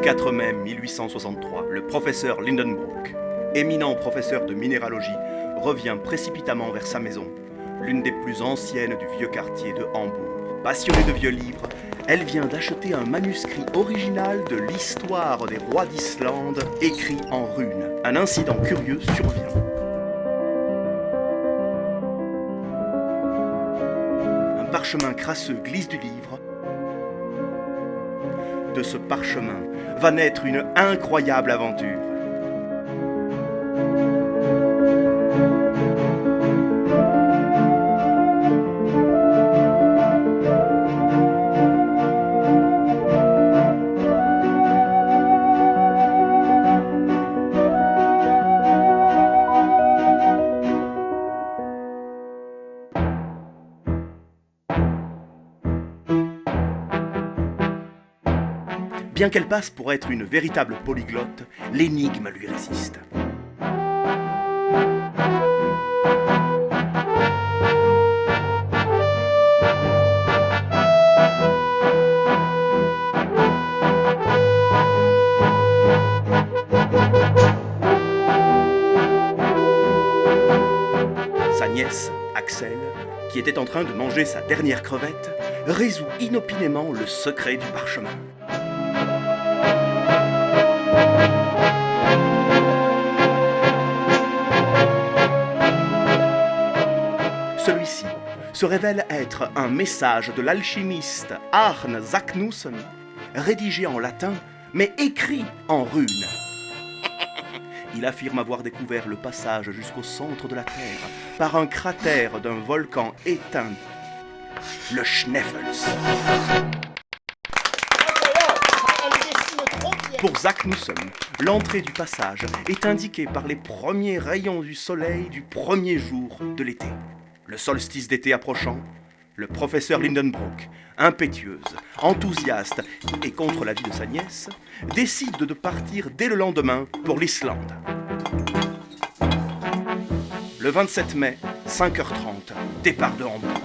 4 mai 1863, le professeur Lindenbrook, éminent professeur de minéralogie, revient précipitamment vers sa maison, l'une des plus anciennes du vieux quartier de Hambourg. Passionnée de vieux livres, elle vient d'acheter un manuscrit original de l'histoire des rois d'Islande, écrit en runes. Un incident curieux survient. Un parchemin crasseux glisse du livre. De ce parchemin va naître une incroyable aventure. Bien qu'elle passe pour être une véritable polyglotte, l'énigme lui résiste. Sa nièce, Axel, qui était en train de manger sa dernière crevette, résout inopinément le secret du parchemin. Celui-ci se révèle être un message de l'alchimiste Arne Saknussemm, rédigé en latin, mais écrit en runes. Il affirme avoir découvert le passage jusqu'au centre de la Terre par un cratère d'un volcan éteint, le Schneefels. Pour Saknussemm, l'entrée du passage est indiquée par les premiers rayons du soleil du premier jour de l'été. Le solstice d'été approchant, le professeur Lindenbrook, impétueuse, enthousiaste et contre l'avis de sa nièce, décide de partir dès le lendemain pour l'Islande. Le 27 mai, 5h30, départ de Hambourg.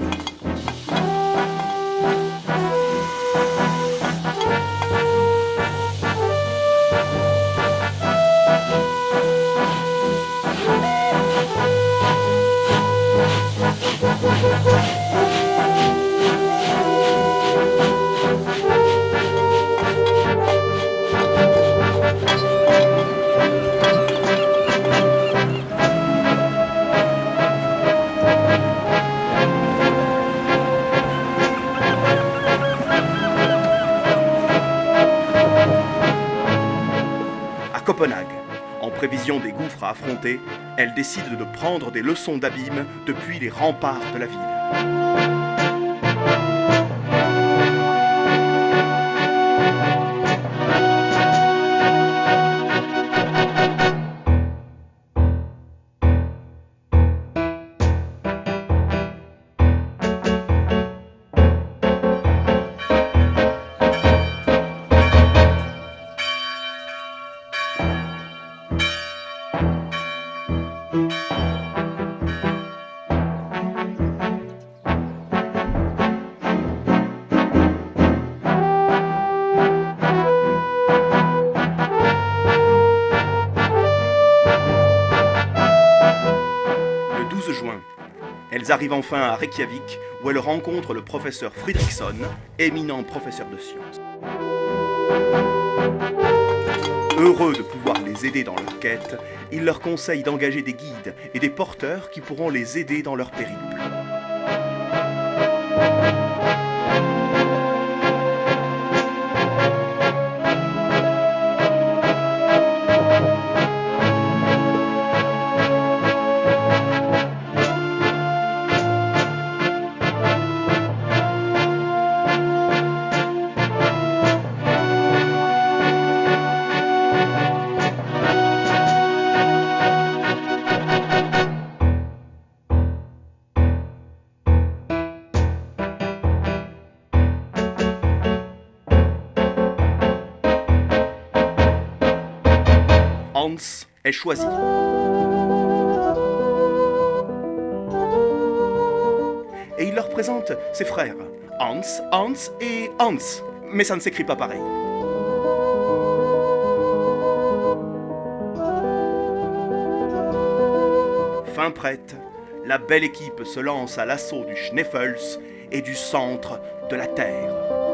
Copenhague. En prévision des gouffres à affronter, elle décide de prendre des leçons d'abîme depuis les remparts de la ville. Elles arrivent enfin à Reykjavik, où elles rencontrent le professeur Fridriksson, éminent professeur de sciences. Heureux de pouvoir les aider dans leur quête, il leur conseille d'engager des guides et des porteurs qui pourront les aider dans leur périple. Hans est choisi. Et il leur présente ses frères, Hans et Hans. Mais ça ne s'écrit pas pareil. Enfin prête, la belle équipe se lance à l'assaut du Schneefels et du centre de la Terre.